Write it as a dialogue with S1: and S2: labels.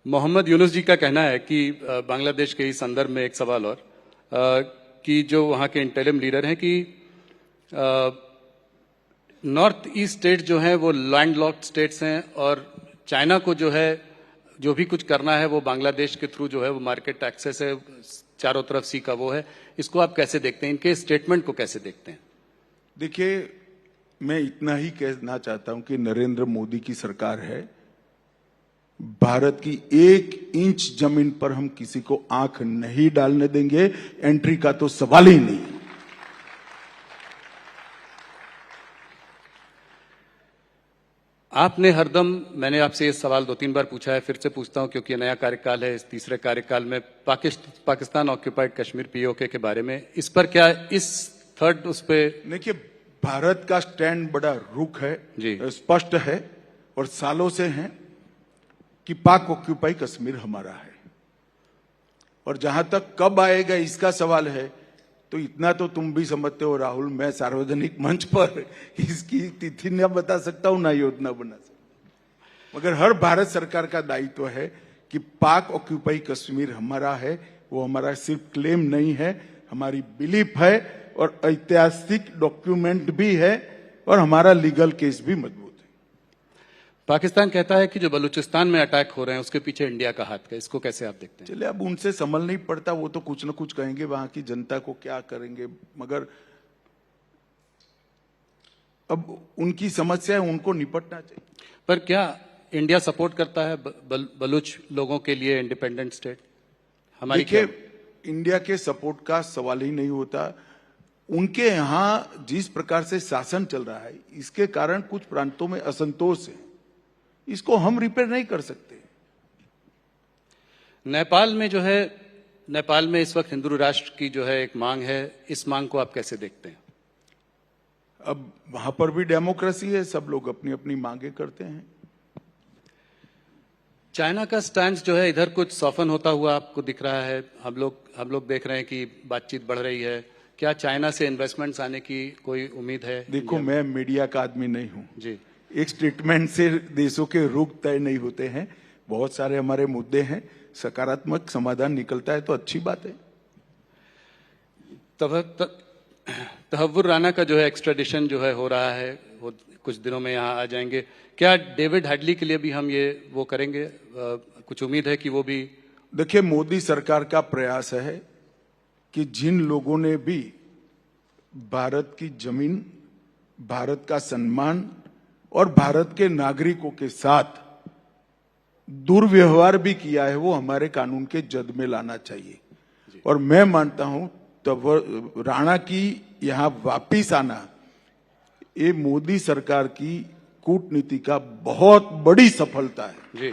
S1: मोहम्मद यूनुस जी का कहना है कि बांग्लादेश के इस संदर्भ में एक सवाल और कि जो वहाँ के इंटरिम लीडर हैं कि नॉर्थ ईस्ट स्टेट जो हैं वो लैंडलॉक्ड स्टेट्स हैं और चाइना को जो है जो भी कुछ करना है वो बांग्लादेश के थ्रू जो है वो मार्केट एक्सेस है, चारों तरफ सी का वो है। इसको आप कैसे देखते हैं, इनके स्टेटमेंट को कैसे देखते हैं?
S2: देखिए, मैं इतना ही कहना चाहता हूं कि नरेंद्र मोदी की सरकार है। भारत की 1 इंच जमीन पर हम किसी को आंख नहीं डालने देंगे। एंट्री का तो सवाल ही नहीं।
S1: आपने हरदम, मैंने आपसे ये सवाल 2-3 बार पूछा है, फिर से पूछता हूं क्योंकि नया कार्यकाल है। इस तीसरे कार्यकाल में पाकिस्तान ऑक्यूपाइड कश्मीर पीओके के बारे में, इस पर क्या इस थर्ड उस पे
S2: देखिए, भारत का स्टैंड बड़ा रुख है, स्पष्ट है और सालों से है कि पाक ऑक्यूपाई कश्मीर हमारा है। और जहां तक कब आएगा इसका सवाल है, तो इतना तो तुम भी समझते हो राहुल, मैं सार्वजनिक मंच पर इसकी तिथि न बता सकता हूं, ना योजना बना सकता। मगर हर भारत सरकार का दायित्व है कि पाक ऑक्यूपाई कश्मीर हमारा है। वो हमारा सिर्फ क्लेम नहीं है, हमारी बिलीफ है और ऐतिहासिक डॉक्यूमेंट भी है और हमारा लीगल केस भी मजबूत है।
S1: पाकिस्तान कहता है कि जो बलूचिस्तान में अटैक हो रहे हैं उसके पीछे इंडिया का हाथ है। इसको कैसे आप देखते हैं?
S2: चलिए, अब उनसे संभल नहीं पड़ता, वो तो कुछ न कुछ कहेंगे, वहां की जनता को क्या करेंगे। मगर अब उनकी समस्या है, उनको निपटना चाहिए।
S1: पर क्या इंडिया सपोर्ट करता है बलूच लोगों के लिए इंडिपेंडेंट स्टेट? हमारी क्या?
S2: इंडिया के सपोर्ट का सवाल ही नहीं होता। उनके यहां जिस प्रकार से शासन चल रहा है, इसके कारण कुछ प्रांतों में असंतोष है। इसको हम रिपेयर नहीं कर सकते।
S1: नेपाल में जो है, नेपाल में इस वक्त हिंदू राष्ट्र की जो है एक मांग है, इस मांग को आप कैसे देखते हैं?
S2: अब वहां पर भी डेमोक्रेसी है, सब लोग अपनी अपनी मांगे करते हैं।
S1: चाइना का स्टैंड जो है इधर कुछ सॉफन होता हुआ आपको दिख रहा है। हम लोग देख रहे हैं कि बातचीत बढ़ रही है। क्या चाइना से इन्वेस्टमेंट्स आने की कोई उम्मीद है?
S2: देखो, मैं मीडिया का आदमी नहीं हूं
S1: जी। एक
S2: स्टेटमेंट से देशों के रुख तय नहीं होते हैं। बहुत सारे हमारे मुद्दे हैं, सकारात्मक समाधान निकलता है तो अच्छी बात है।
S1: तहव्वुर राणा का जो है एक्स्ट्राडिशन जो है हो रहा है, वो कुछ दिनों में यहाँ आ जाएंगे। क्या डेविड हेडली के लिए भी हम ये वो करेंगे? कुछ उम्मीद है कि वो भी?
S2: देखिए, मोदी सरकार का प्रयास है कि जिन लोगों ने भी भारत की जमीन, भारत का सम्मान और भारत के नागरिकों के साथ दुर्व्यवहार भी किया है, वो हमारे कानून के जद में लाना चाहिए। और मैं मानता हूं तब राणा की यहां वापिस आना, ये मोदी सरकार की कूटनीति का बहुत बड़ी सफलता है।
S1: जी।